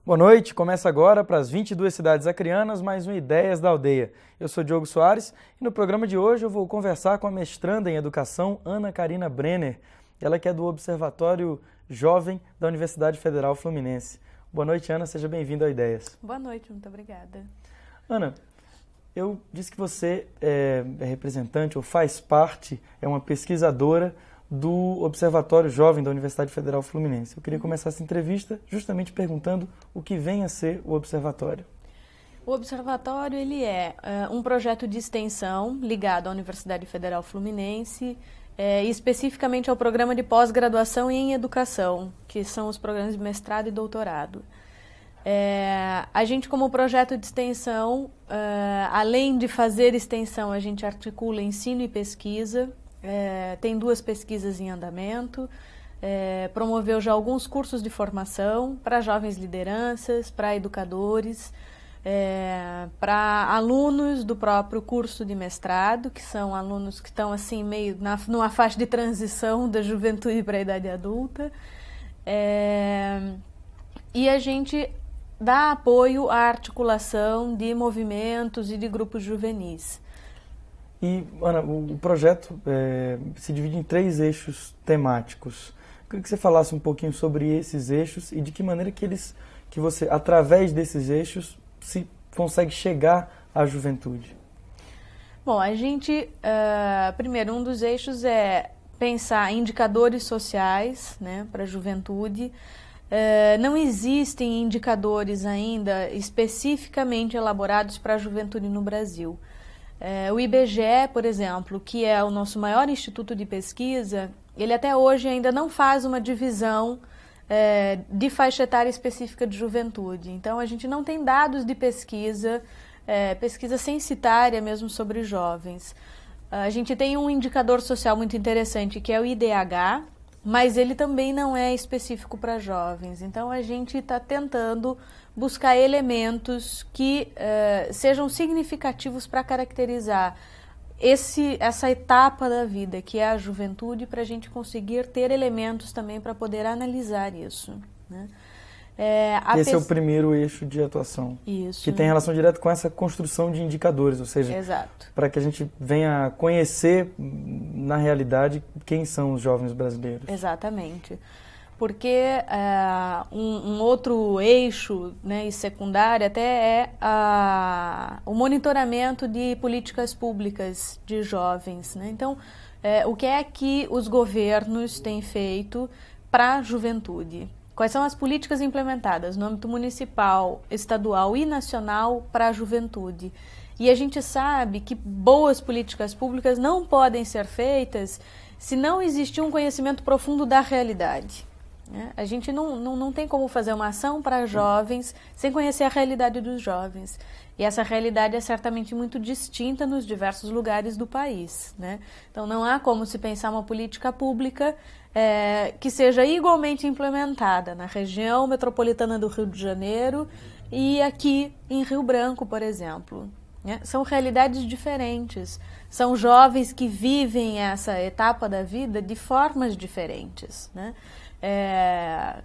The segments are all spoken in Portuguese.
Boa noite, começa agora para as 22 cidades acreanas mais um Ideias da Aldeia. Eu sou Diogo Soares e no programa de hoje eu vou conversar com a mestranda em Educação Ana Karina Brenner, ela que é do Observatório Jovem da Universidade Federal Fluminense. Boa noite, Ana, seja bem-vinda ao Ideias. Boa noite, muito obrigada. Ana, eu disse que você é representante ou faz parte, é uma pesquisadora do Observatório Jovem da Universidade Federal Fluminense. Eu queria começar essa entrevista justamente perguntando o que vem a ser o Observatório. O Observatório ele é um projeto de extensão ligado à Universidade Federal Fluminense, e especificamente ao programa de pós-graduação em educação, que são os programas de mestrado e doutorado. A gente, como projeto de extensão, além de fazer extensão, a gente articula ensino e pesquisa. Tem 2 pesquisas em andamento, promoveu já alguns cursos de formação para jovens lideranças, para educadores, para alunos do próprio curso de mestrado, que são alunos que estão assim meio numa faixa de transição da juventude para a idade adulta. E a gente dá apoio à articulação de movimentos e de grupos juvenis. E, Ana, o projeto se divide em 3 eixos temáticos. Eu queria que você falasse um pouquinho sobre esses eixos e de que maneira que você, através desses eixos, se consegue chegar à juventude. Bom, a gente, primeiro, um dos eixos é pensar indicadores sociais, né, para a juventude. Não existem indicadores ainda especificamente elaborados para a juventude no Brasil. O IBGE, por exemplo, que é o nosso maior instituto de pesquisa, ele até hoje ainda não faz uma divisão de faixa etária específica de juventude. Então, a gente não tem dados de pesquisa, pesquisa censitária mesmo sobre jovens. A gente tem um indicador social muito interessante, que é o IDH, mas ele também não é específico para jovens. Então, a gente está tentando buscar elementos que sejam significativos para caracterizar essa etapa da vida, que é a juventude, para a gente conseguir ter elementos também para poder analisar isso, né? Esse é o primeiro eixo de atuação. Isso. Que tem relação direta com essa construção de indicadores, ou seja, para que a gente venha conhecer, na realidade, quem são os jovens brasileiros. Exatamente. Porque um outro eixo, né, e secundário até o monitoramento de políticas públicas de jovens, né? Então, o que é que os governos têm feito para a juventude? Quais são as políticas implementadas no âmbito municipal, estadual e nacional para a juventude? E a gente sabe que boas políticas públicas não podem ser feitas se não existir um conhecimento profundo da realidade. A gente não tem como fazer uma ação para jovens sem conhecer a realidade dos jovens. E essa realidade é certamente muito distinta nos diversos lugares do país, né? Então, não há como se pensar uma política pública que seja igualmente implementada na região metropolitana do Rio de Janeiro e aqui em Rio Branco, por exemplo. São realidades diferentes. São jovens que vivem essa etapa da vida de formas diferentes, né?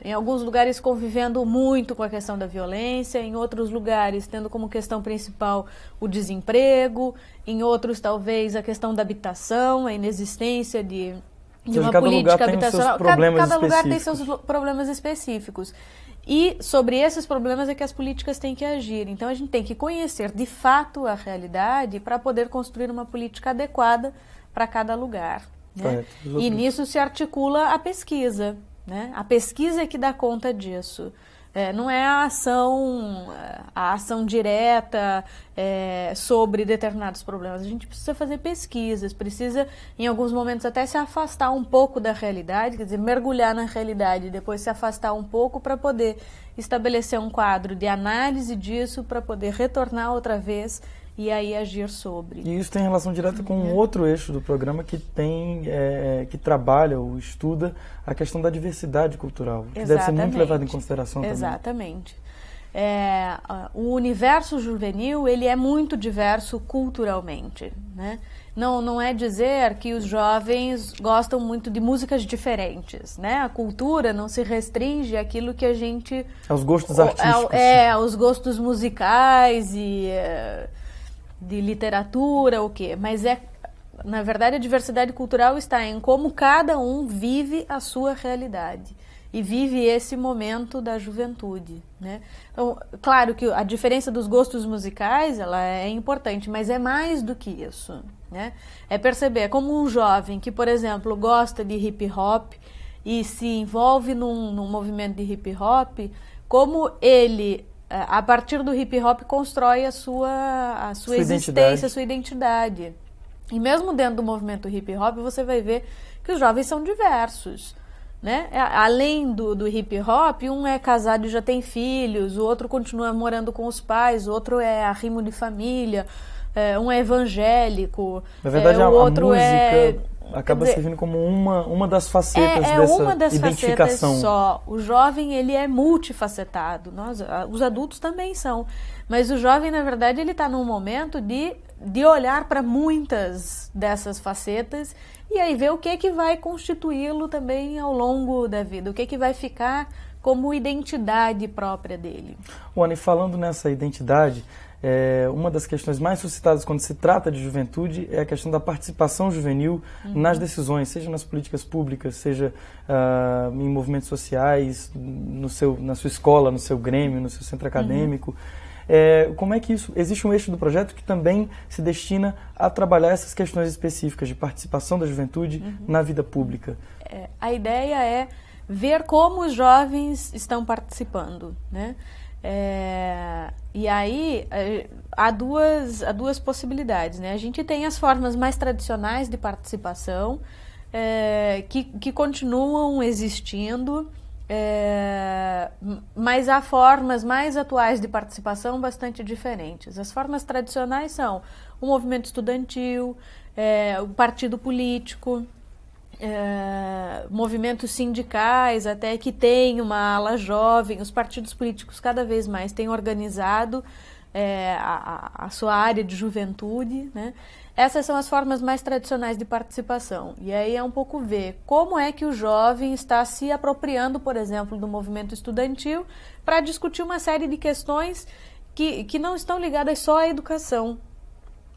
Em alguns lugares convivendo muito com a questão da violência, em outros lugares tendo como questão principal o desemprego, em outros talvez a questão da habitação, a inexistência de uma política habitacional. Cada lugar tem seus problemas específicos. E sobre esses problemas é que as políticas têm que agir. Então a gente tem que conhecer de fato a realidade para poder construir uma política adequada para cada lugar, né? E nisso se articula a pesquisa, né? A pesquisa é que dá conta disso. Não é a ação direta sobre determinados problemas. A gente precisa fazer pesquisas, precisa, em alguns momentos, até se afastar um pouco da realidade, quer dizer, mergulhar na realidade e depois se afastar um pouco para poder estabelecer um quadro de análise disso, para poder retornar outra vez e aí agir sobre. E isso tem relação direta com um outro eixo do programa que que trabalha ou estuda a questão da diversidade cultural, que deve ser muito levada em consideração também. Exatamente. o universo juvenil ele é muito diverso culturalmente, né? Não é dizer que os jovens gostam muito de músicas diferentes, né? A cultura não se restringe àquilo que a gente... Aos gostos artísticos. Aos gostos musicais e de literatura, o quê? Mas na verdade, a diversidade cultural está em como cada um vive a sua realidade e vive esse momento da juventude, né? Então, claro que a diferença dos gostos musicais, ela é importante, mas é mais do que isso, né? É perceber como um jovem que, por exemplo, gosta de hip hop e se envolve num movimento de hip hop, como ele, a partir do hip hop, constrói a sua existência, a sua identidade. E mesmo dentro do movimento hip hop, você vai ver que os jovens são diversos, né? Além do hip hop, um é casado e já tem filhos, o outro continua morando com os pais, o outro é arrimo de família, um é evangélico, na verdade, o outro acaba servindo como uma das facetas dessa uma das identificação. Facetas só. O jovem, ele é multifacetado. Os adultos também são. Mas o jovem, na verdade, ele está num momento de olhar para muitas dessas facetas e aí ver o que vai constituí-lo também ao longo da vida, o que vai ficar como identidade própria dele. Ana, e falando nessa identidade, uma das questões mais suscitadas quando se trata de juventude é a questão da participação juvenil nas decisões, seja nas políticas públicas, seja em movimentos sociais, na sua escola, no seu grêmio, no seu centro acadêmico. Como é que isso... Existe um eixo do projeto que também se destina a trabalhar essas questões específicas de participação da juventude na vida pública. A ideia é ver como os jovens estão participando, né? E aí há duas possibilidades, né? A gente tem as formas mais tradicionais de participação que continuam existindo, mas há formas mais atuais de participação bastante diferentes. As formas tradicionais são o movimento estudantil, o partido político, movimentos sindicais até que tem uma ala jovem. Os partidos políticos cada vez mais têm organizado a sua área de juventude, né? Essas são as formas mais tradicionais de participação. E aí é um pouco ver como é que o jovem está se apropriando, por exemplo, do movimento estudantil para discutir uma série de questões que não estão ligadas só à educação,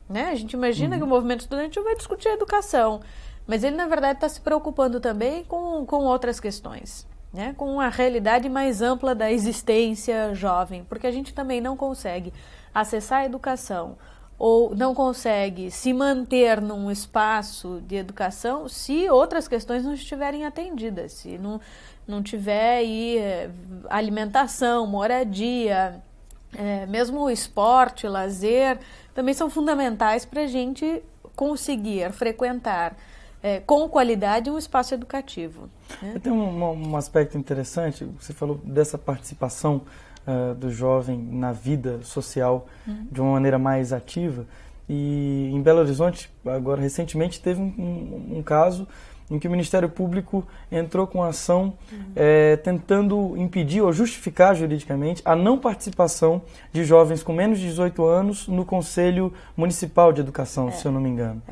né? A gente imagina que o movimento estudantil vai discutir a educação, mas ele, na verdade, está se preocupando também com outras questões, né? Com a realidade mais ampla da existência jovem, porque a gente também não consegue acessar a educação ou não consegue se manter num espaço de educação se outras questões não estiverem atendidas, se não tiver aí alimentação, moradia, mesmo o esporte, lazer, também são fundamentais para a gente conseguir frequentar com qualidade um espaço educativo, né? Tem um aspecto interessante, você falou dessa participação do jovem na vida social de uma maneira mais ativa, e em Belo Horizonte, agora recentemente, teve um caso em que o Ministério Público entrou com ação tentando impedir ou justificar juridicamente a não participação de jovens com menos de 18 anos no Conselho Municipal de Educação, se eu não me engano.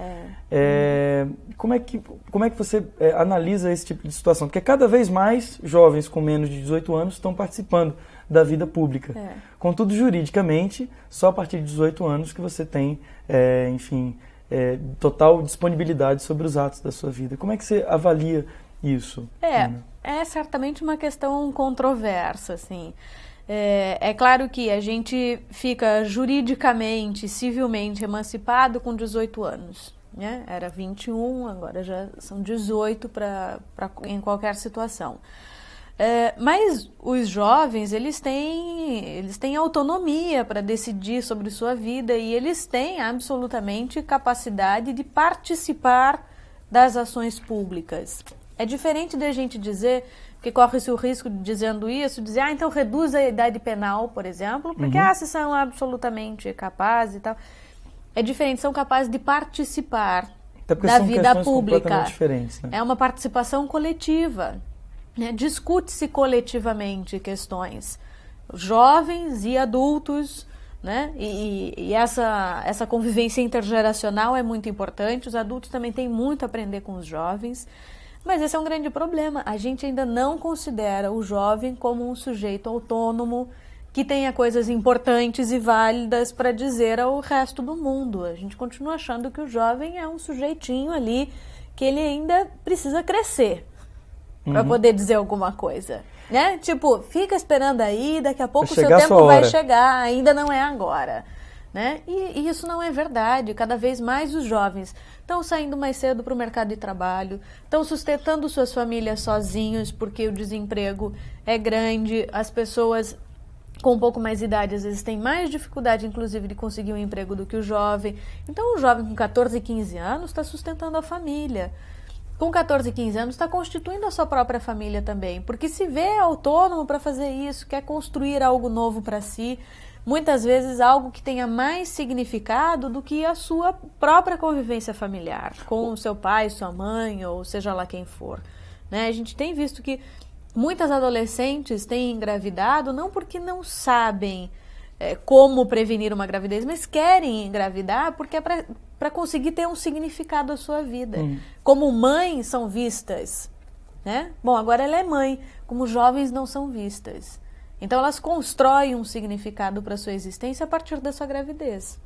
Como é que você analisa esse tipo de situação? Porque cada vez mais jovens com menos de 18 anos estão participando da vida pública. Contudo, juridicamente, só a partir de 18 anos que você tem, total disponibilidade sobre os atos da sua vida. Como é que você avalia isso? É certamente uma questão controversa, assim. É claro que a gente fica juridicamente, civilmente emancipado com 18 anos, né? Era 21, agora já são 18 em qualquer situação. Mas os jovens, eles têm autonomia para decidir sobre sua vida e eles têm absolutamente capacidade de participar das ações públicas. É diferente da gente dizer, que corre-se o risco de dizendo isso, dizer, então reduz a idade penal, por exemplo, porque se são absolutamente capazes e tal. É diferente, são capazes de participar da vida pública. Diferentes, né? É uma participação coletiva. Discute-se coletivamente questões. jovens e adultos, né? E essa convivência intergeracional é muito importante. Os adultos também têm muito a aprender com os jovens, mas esse é um grande problema. A gente ainda não considera o jovem como um sujeito autônomo que tenha coisas importantes e válidas para dizer ao resto do mundo. A gente continua achando que o jovem é um sujeitinho ali que ele ainda precisa crescer para poder dizer alguma coisa, né? Tipo, fica esperando aí, daqui a pouco o seu tempo vai chegar, ainda não é agora, né? E isso não é verdade. Cada vez mais os jovens estão saindo mais cedo para o mercado de trabalho, estão sustentando suas famílias sozinhos porque o desemprego é grande, as pessoas com um pouco mais de idade às vezes têm mais dificuldade, inclusive, de conseguir um emprego do que o jovem. Então o jovem com 14, 15 anos está sustentando a família. Com 14, 15 anos, está constituindo a sua própria família também, porque se vê autônomo para fazer isso, quer construir algo novo para si, muitas vezes algo que tenha mais significado do que a sua própria convivência familiar, com o seu pai, sua mãe, ou seja lá quem for, né? A gente tem visto que muitas adolescentes têm engravidado não porque não sabem como prevenir uma gravidez, mas querem engravidar porque é para conseguir ter um significado à sua vida. Como mães são vistas, né? Bom, agora ela é mãe, como jovens não são vistas. Então elas constroem um significado para a sua existência a partir da sua gravidez.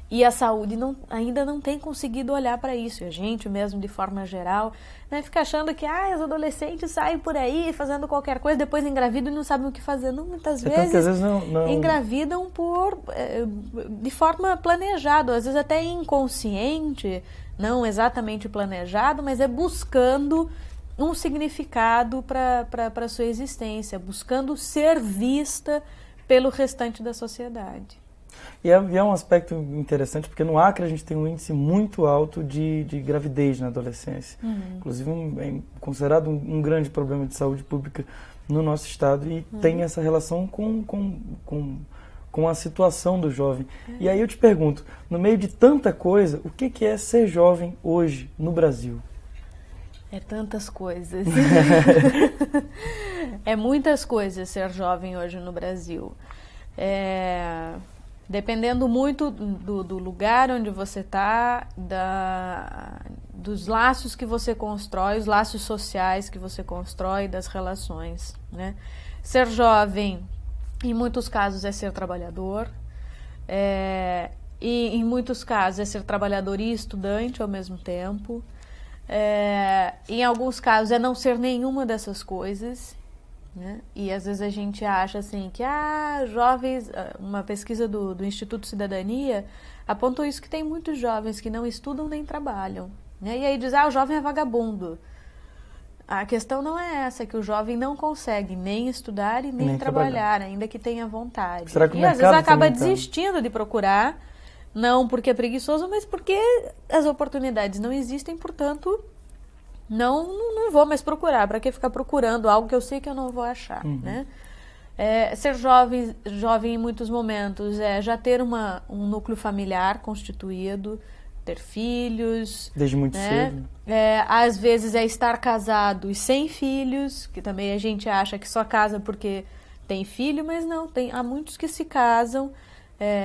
E a saúde ainda não tem conseguido olhar para isso. E a gente mesmo, de forma geral, né, fica achando que os adolescentes saem por aí fazendo qualquer coisa, depois engravidam e não sabem o que fazer. Não, muitas vezes não... engravidam de forma planejada, às vezes até inconsciente, não exatamente planejado, mas é buscando um significado para a sua existência, buscando ser vista pelo restante da sociedade. E é um aspecto interessante, porque no Acre a gente tem um índice muito alto de gravidez na adolescência. Inclusive é considerado um grande problema de saúde pública no nosso estado e tem essa relação com a situação do jovem. E aí eu te pergunto, no meio de tanta coisa, o que é ser jovem hoje no Brasil? É tantas coisas. É muitas coisas ser jovem hoje no Brasil. Dependendo muito do lugar onde você está, dos laços que você constrói, os laços sociais que você constrói, das relações, né? Ser jovem, em muitos casos, é ser trabalhador, e em muitos casos é ser trabalhador e estudante ao mesmo tempo. Em alguns casos é não ser nenhuma dessas coisas, né? E às vezes a gente acha assim que jovens, uma pesquisa do Instituto Cidadania apontou isso, que tem muitos jovens que não estudam nem trabalham, né? E aí diz, o jovem é vagabundo. A questão não é essa, que o jovem não consegue nem estudar e nem trabalhar, ainda que tenha vontade. Será que e às vezes acaba desistindo de procurar, não porque é preguiçoso, mas porque as oportunidades não existem, portanto não vou mais procurar. Para que ficar procurando algo que eu sei que eu não vou achar, né? Ser jovem em muitos momentos é já ter um núcleo familiar constituído, ter filhos. Desde muito cedo. Às vezes é estar casado e sem filhos, que também a gente acha que só casa porque tem filho, mas não, há muitos que se casam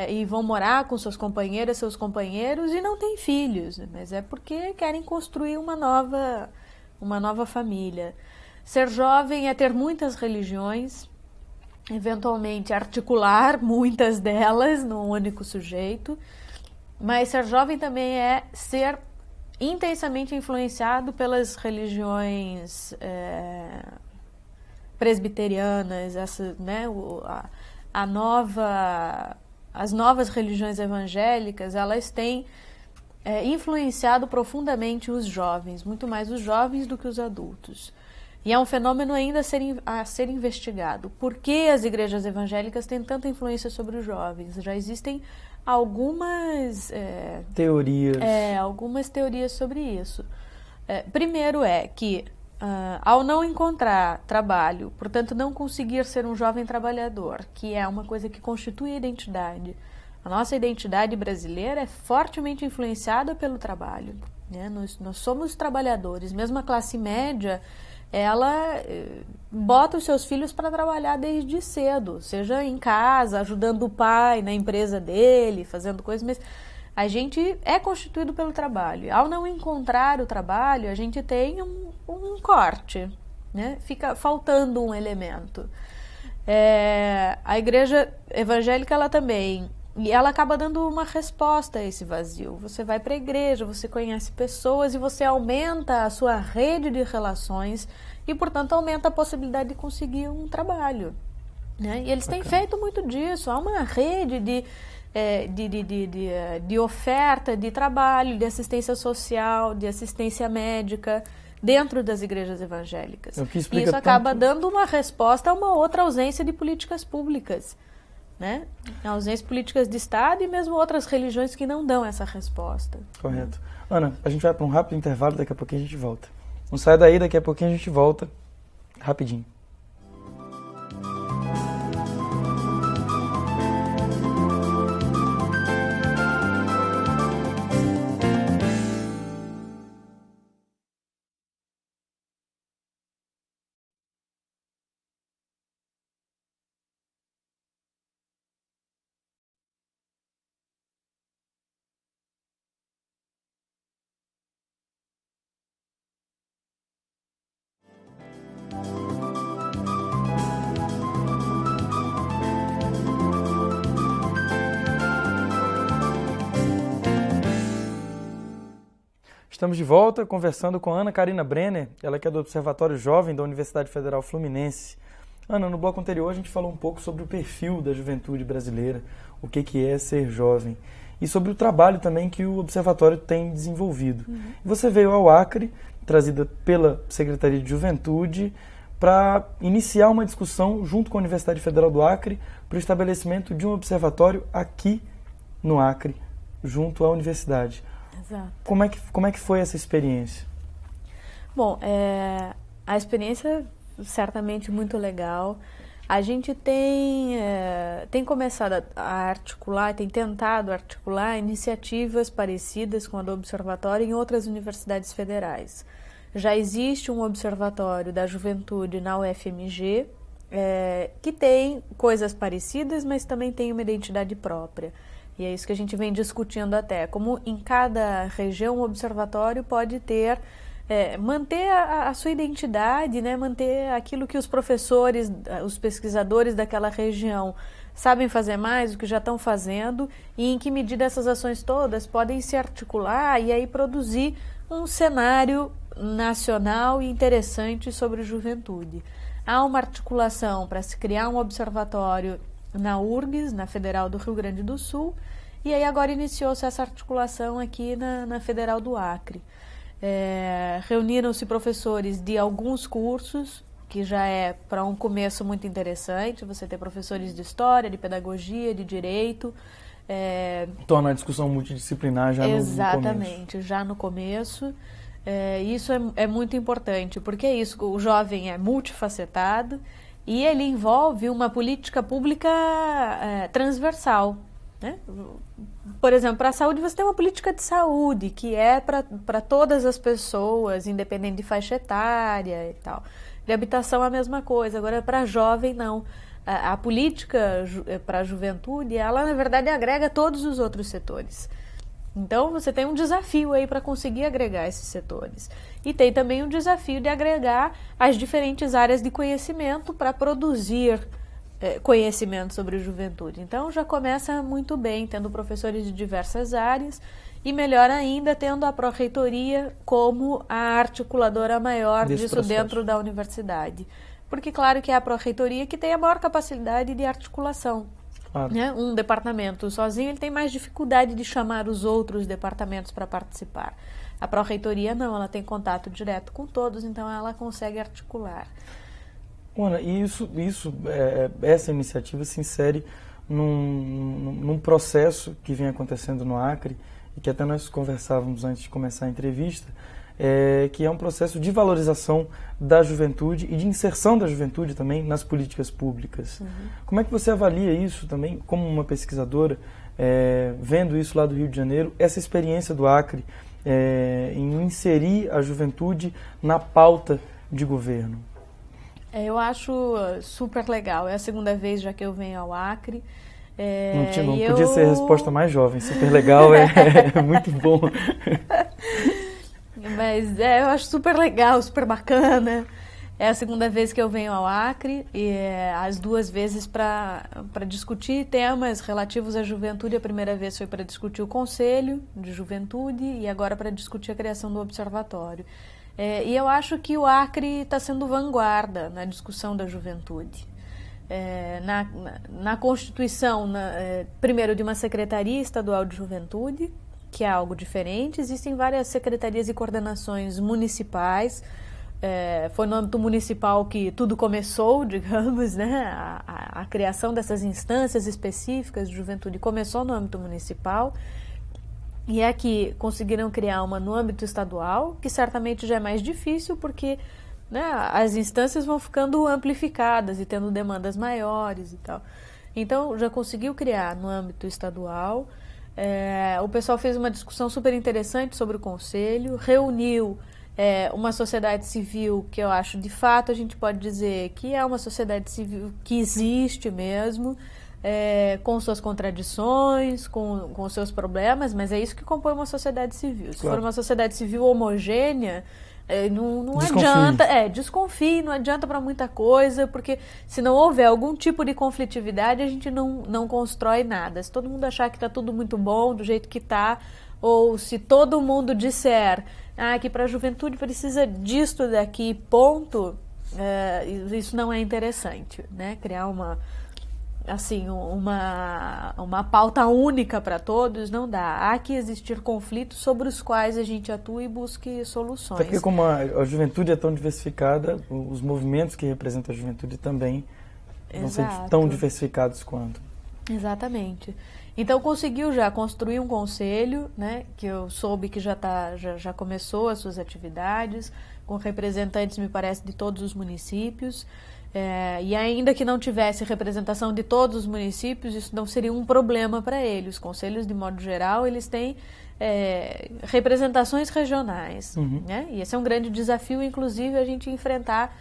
e vão morar com suas companheiras, seus companheiros e não têm filhos, mas é porque querem construir uma nova família. Ser jovem é ter muitas religiões, eventualmente articular muitas delas num único sujeito, mas ser jovem também é ser intensamente influenciado pelas religiões presbiterianas, né, as novas religiões evangélicas, elas têm influenciado profundamente os jovens, muito mais os jovens do que os adultos. E é um fenômeno ainda a ser investigado. Por que as igrejas evangélicas têm tanta influência sobre os jovens? Já existem algumas teorias sobre isso. Primeiro é que, ao não encontrar trabalho, portanto não conseguir ser um jovem trabalhador, que é uma coisa que constitui a identidade, a nossa identidade brasileira é fortemente influenciada pelo trabalho, né? Nós somos trabalhadores, mesmo a classe média ela bota os seus filhos para trabalhar desde cedo, seja em casa, ajudando o pai na empresa dele, fazendo coisas, mas a gente é constituído pelo trabalho. Ao não encontrar o trabalho, a gente tem um corte, né? Fica faltando um elemento. A igreja evangélica, ela também, e ela acaba dando uma resposta a esse vazio. Você vai para a igreja, você conhece pessoas e você aumenta a sua rede de relações e, portanto, aumenta a possibilidade de conseguir um trabalho, né? E eles têm feito muito disso. Há uma rede de oferta de trabalho, de assistência social, de assistência médica dentro das igrejas evangélicas. E isso acaba dando uma resposta a uma outra ausência de políticas públicas, né? A ausência de políticas de Estado e mesmo outras religiões que não dão essa resposta. Correto. Ana, a gente vai para um rápido intervalo, daqui a pouquinho a gente volta. Não sai daí, daqui a pouquinho a gente volta rapidinho. Estamos de volta conversando com Ana Carina Brenner, ela que é do Observatório Jovem da Universidade Federal Fluminense. Ana, no bloco anterior a gente falou um pouco sobre o perfil da juventude brasileira, o que é ser jovem, e sobre o trabalho também que o Observatório tem desenvolvido. Você veio ao Acre, trazida pela Secretaria de Juventude, para iniciar uma discussão junto com a Universidade Federal do Acre para o estabelecimento de um observatório aqui no Acre, junto à universidade. Exato. Como é que foi essa experiência? Bom, a experiência certamente muito legal. A gente tem começado a articular, tem tentado articular iniciativas parecidas com a do Observatório em outras universidades federais. Já existe um Observatório da Juventude na UFMG, que tem coisas parecidas, mas também tem uma identidade própria. E é isso que a gente vem discutindo até, como em cada região o observatório pode ter, manter a sua identidade, né? Manter aquilo que os professores, os pesquisadores daquela região sabem fazer mais do que já estão fazendo e em que medida essas ações todas podem se articular e aí produzir um cenário nacional e interessante sobre juventude. Há uma articulação para se criar um observatório na URGS, na Federal do Rio Grande do Sul, e aí agora iniciou-se essa articulação aqui na Federal do Acre. Reuniram-se professores de alguns cursos, que já é para um começo muito interessante, você ter professores de História, de Pedagogia, de Direito. Torna a discussão multidisciplinar já no começo. Exatamente, já no começo. Isso é muito importante, porque é isso, o jovem é multifacetado, e ele envolve uma política pública transversal, né? Por exemplo, para a saúde você tem uma política de saúde que é para todas as pessoas, independente de faixa etária e tal. De habitação a mesma coisa, agora para jovem não. A política para a juventude, ela na verdade agrega todos os outros setores. Então, você tem um desafio aí para conseguir agregar esses setores. E tem também um desafio de agregar as diferentes áreas de conhecimento para produzir conhecimento sobre juventude. Então, já começa muito bem, tendo professores de diversas áreas e, melhor ainda, tendo a Pró-Reitoria como a articuladora maior disso dentro da universidade. Porque, claro que é a Pró-Reitoria que tem a maior capacidade de articulação. Claro. Né? Um departamento sozinho ele tem mais dificuldade de chamar os outros departamentos para participar. A Pró-Reitoria não, ela tem contato direto com todos, então ela consegue articular. Ana, e essa iniciativa se insere num processo que vem acontecendo no Acre, e que até nós conversávamos antes de começar a entrevista, que é um processo de valorização da juventude e de inserção da juventude também nas políticas públicas. Como é que você avalia isso também, como uma pesquisadora, vendo isso lá do Rio de Janeiro, essa experiência do Acre em inserir a juventude na pauta de governo? Eu acho super legal. É a segunda vez já que eu venho ao Acre. Não podia ser a resposta mais jovem. Super legal, é muito bom. Mas eu acho super legal, super bacana. É a segunda vez que eu venho ao Acre, e as duas vezes para discutir temas relativos à juventude. A primeira vez foi para discutir o Conselho de Juventude e agora para discutir a criação do Observatório. E eu acho que o Acre está sendo vanguarda na discussão da juventude. Na Constituição, primeiro de uma Secretaria Estadual de Juventude, que é algo diferente. Existem várias secretarias e coordenações municipais. Foi no âmbito municipal que tudo começou, digamos, né? A criação dessas instâncias específicas de juventude começou no âmbito municipal. E aqui conseguiram criar uma no âmbito estadual, que certamente já é mais difícil, porque, né, as instâncias vão ficando amplificadas e tendo demandas maiores e tal. Então, já conseguiu criar no âmbito estadual. O pessoal fez uma discussão super interessante sobre o Conselho, reuniu uma sociedade civil que eu acho, de fato, a gente pode dizer que é uma sociedade civil que existe mesmo, com suas contradições, com seus problemas, mas é isso que compõe uma sociedade civil. Se for uma sociedade civil homogênea, não adianta, desconfie, não adianta para muita coisa, porque se não houver algum tipo de conflitividade, a gente não constrói nada. Se todo mundo achar que está tudo muito bom do jeito que está, ou se todo mundo disser que para a juventude precisa disto daqui, ponto, isso não é interessante, né? Criar uma pauta única para todos não dá. Há que existir conflitos sobre os quais a gente atua e busque soluções. Até porque como a juventude é tão diversificada, os movimentos que representam a juventude também vão ser tão diversificados quanto. Exatamente. Então conseguiu já construir um conselho, né, que eu soube que já começou as suas atividades, com representantes, me parece, de todos os municípios. E ainda que não tivesse representação de todos os municípios, isso não seria um problema para eles. Os conselhos, de modo geral, eles têm representações regionais. Né? E esse é um grande desafio, inclusive, a gente enfrentar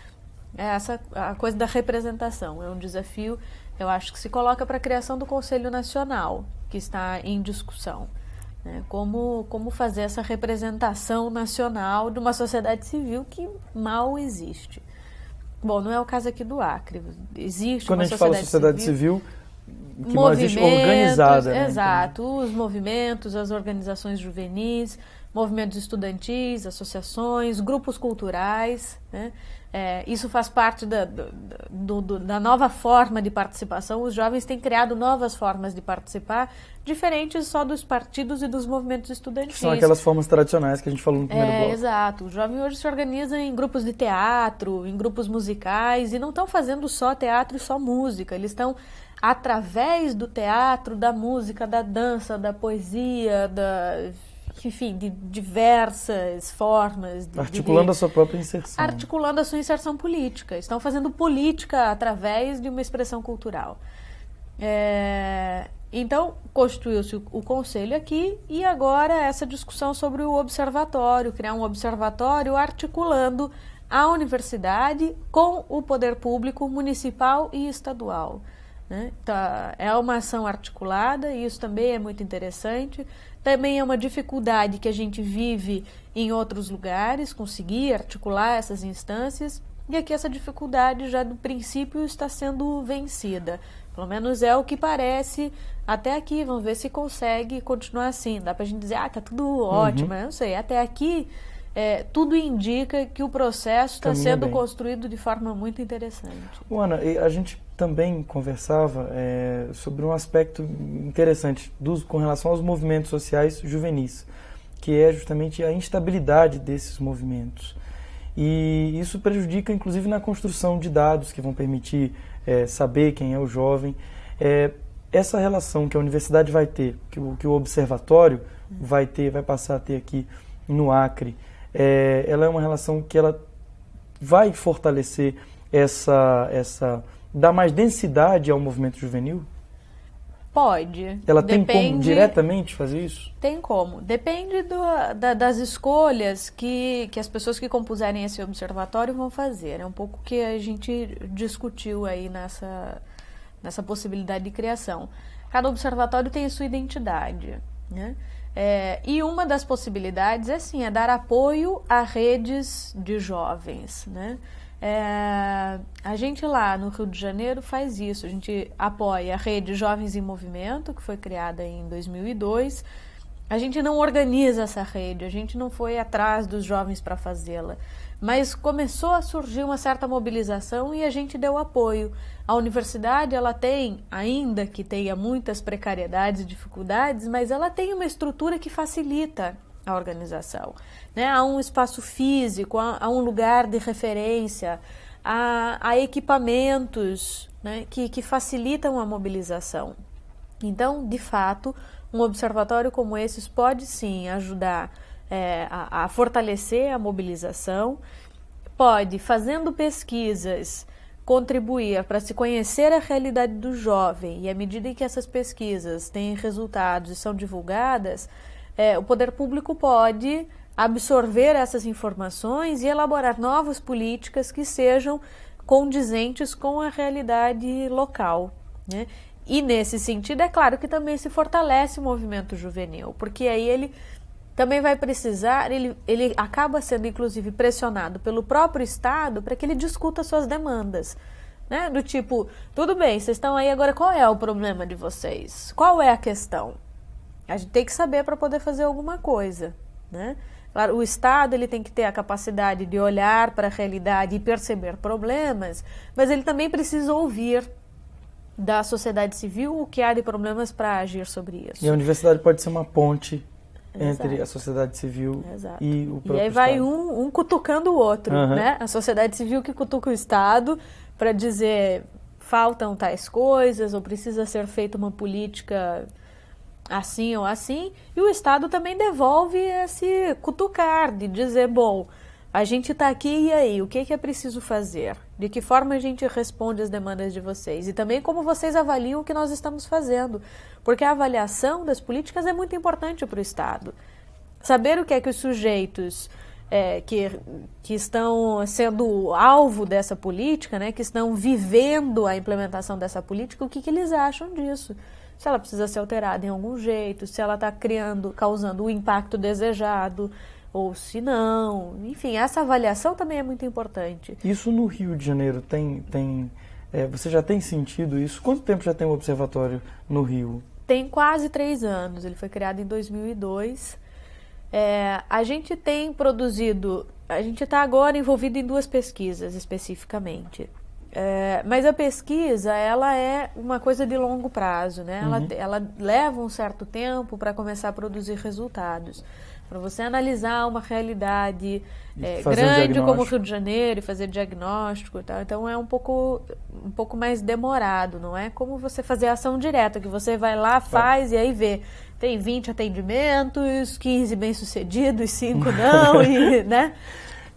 a coisa da representação. É um desafio, eu acho, que se coloca para a criação do Conselho Nacional, que está em discussão. Né? Como fazer essa representação nacional de uma sociedade civil que mal existe. Bom, não é o caso aqui do Acre. Existe quando uma a gente fala sociedade civil, que não existe organizada. Exato, né? Os movimentos, as organizações juvenis, movimentos estudantis, associações, grupos culturais, né? Isso faz parte da nova forma de participação. Os jovens têm criado novas formas de participar, diferentes só dos partidos e dos movimentos estudantis. São aquelas formas tradicionais que a gente falou no primeiro bloco. Exato. O jovem hoje se organiza em grupos de teatro, em grupos musicais, e não estão fazendo só teatro e só música. Eles estão, através do teatro, da música, da dança, da poesia, enfim, de diversas formas. Articulando a sua própria inserção. Articulando a sua inserção política. Estão fazendo política através de uma expressão cultural. Então, constituiu-se o conselho aqui e agora essa discussão sobre o observatório, criar um observatório articulando a universidade com o poder público municipal e estadual. Né? Então, é uma ação articulada e isso também é muito interessante. Também é uma dificuldade que a gente vive em outros lugares, conseguir articular essas instâncias, e aqui essa dificuldade já do princípio está sendo vencida. Pelo menos é o que parece até aqui. Vamos ver se consegue continuar assim. Dá pra gente dizer, tá tudo ótimo, eu não sei. Até aqui, tudo indica que o processo está sendo construído de forma muito interessante. Ana, a gente também conversava sobre um aspecto interessante com relação aos movimentos sociais juvenis, que é justamente a instabilidade desses movimentos. E isso prejudica, inclusive, na construção de dados que vão permitir saber quem é o jovem. Essa relação que a universidade vai ter, que o observatório vai passar a ter aqui no Acre, ela é uma relação que ela vai fortalecer dar mais densidade ao movimento juvenil? Pode. Ela tem como diretamente fazer isso? Tem como. Depende das escolhas que as pessoas que compuserem esse observatório vão fazer. É um pouco o que a gente discutiu aí nessa possibilidade de criação. Cada observatório tem a sua identidade, né? E uma das possibilidades é dar apoio a redes de jovens, né? A gente lá no Rio de Janeiro faz isso, a gente apoia a rede Jovens em Movimento, que foi criada em 2002. A gente não organiza essa rede, a gente não foi atrás dos jovens para fazê-la, mas começou a surgir uma certa mobilização e a gente deu apoio. A universidade, ela tem, ainda que tenha muitas precariedades e dificuldades, mas ela tem uma estrutura que facilita a organização, né? Há um espaço físico, há um lugar de referência, há equipamentos, né, que facilitam a mobilização. Então, de fato, um observatório como esse pode sim ajudar a fortalecer a mobilização, pode, fazendo pesquisas, contribuir para se conhecer a realidade do jovem, e à medida em que essas pesquisas têm resultados e são divulgadas, o poder público pode absorver essas informações e elaborar novas políticas que sejam condizentes com a realidade local, né? E nesse sentido, é claro que também se fortalece o movimento juvenil, porque aí ele também vai precisar, ele acaba sendo inclusive pressionado pelo próprio Estado para que ele discuta suas demandas, né? Do tipo, tudo bem, vocês estão aí agora, qual é o problema de vocês? Qual é a questão? A gente tem que saber para poder fazer alguma coisa, né? Claro, o Estado ele tem que ter a capacidade de olhar para a realidade e perceber problemas, mas ele também precisa ouvir da sociedade civil o que há de problemas para agir sobre isso. E a universidade pode ser uma ponte entre a sociedade civil e o próprio Estado. E aí vai um cutucando o outro, né? A sociedade civil que cutuca o Estado para dizer faltam tais coisas ou precisa ser feita uma política assim ou assim, e o Estado também devolve esse cutucar de dizer, bom, a gente está aqui e aí, o que é preciso fazer? De que forma a gente responde às demandas de vocês? E também como vocês avaliam o que nós estamos fazendo, porque a avaliação das políticas é muito importante para o Estado. Saber o que é que os sujeitos que estão sendo alvo dessa política, né, que estão vivendo a implementação dessa política, o que eles acham disso? Se ela precisa ser alterada em algum jeito, se ela está causando o impacto desejado, ou se não. Enfim, essa avaliação também é muito importante. Isso no Rio de Janeiro você já tem sentido isso? Quanto tempo já tem o observatório no Rio? Tem quase 3 anos, ele foi criado em 2002. A gente tem produzido, a gente está agora envolvido em 2 pesquisas especificamente. Mas a pesquisa, ela é uma coisa de longo prazo, né? Ela leva um certo tempo para começar a produzir resultados. Para você analisar uma realidade grande como o Rio de Janeiro e fazer diagnóstico e tal. Então é um pouco mais demorado, não é como você fazer ação direta, que você vai lá, faz e aí vê. Tem 20 atendimentos, 15 bem-sucedidos, 5 não, e, né?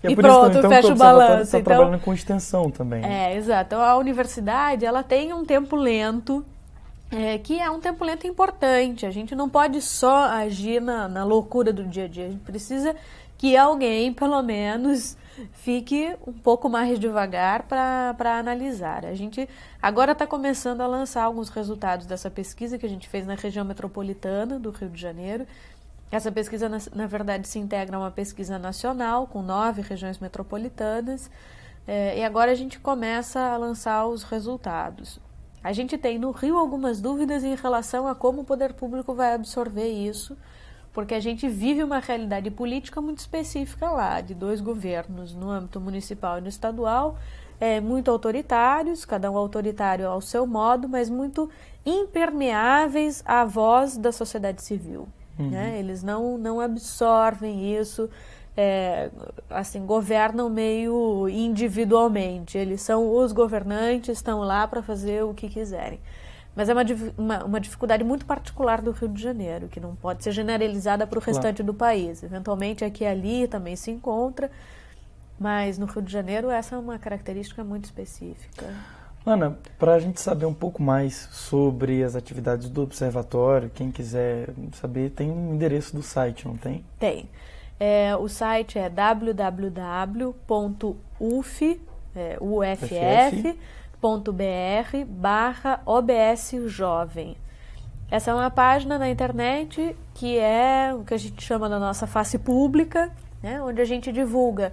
E pronto, então, fecha o balanço. Está trabalhando com extensão também. Exato. Então, a universidade, ela tem um tempo lento, que é um tempo lento importante. A gente não pode só agir na loucura do dia a dia. A gente precisa que alguém, pelo menos, fique um pouco mais devagar para analisar. A gente agora está começando a lançar alguns resultados dessa pesquisa que a gente fez na região metropolitana do Rio de Janeiro. Essa pesquisa, na verdade, se integra a uma pesquisa nacional com 9 regiões metropolitanas, e agora a gente começa a lançar os resultados. A gente tem no Rio algumas dúvidas em relação a como o poder público vai absorver isso, porque a gente vive uma realidade política muito específica lá, de 2 governos no âmbito municipal e no estadual, muito autoritários, cada um autoritário ao seu modo, mas muito impermeáveis à voz da sociedade civil. Né? Eles não absorvem isso, governam meio individualmente. Eles são os governantes, estão lá para fazer o que quiserem. Mas é uma dificuldade muito particular do Rio de Janeiro, que não pode ser generalizada para o restante do país. Eventualmente aqui e ali também se encontra, mas no Rio de Janeiro essa é uma característica muito específica. Ana, para a gente saber um pouco mais sobre as atividades do observatório, quem quiser saber, tem um endereço do site, não tem? Tem. O site é www.uff.br/obsjovem. Essa é uma página na internet que é o que a gente chama da nossa face pública, né, onde a gente divulga.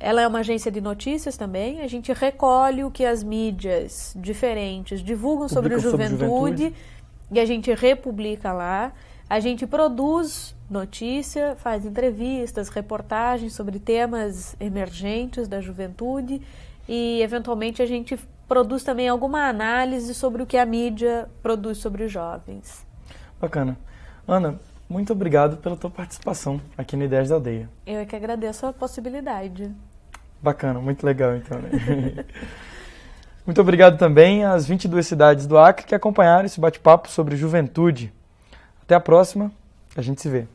Ela é uma agência de notícias também, a gente recolhe o que as mídias diferentes divulgam sobre juventude e a gente republica lá. A gente produz notícia, faz entrevistas, reportagens sobre temas emergentes da juventude e, eventualmente, a gente produz também alguma análise sobre o que a mídia produz sobre os jovens. Bacana. Ana, muito obrigado pela tua participação aqui no Ideias da Aldeia. Eu é que agradeço a possibilidade. Bacana, muito legal então, né? Muito obrigado também às 22 cidades do Acre que acompanharam esse bate-papo sobre juventude. Até a próxima, a gente se vê.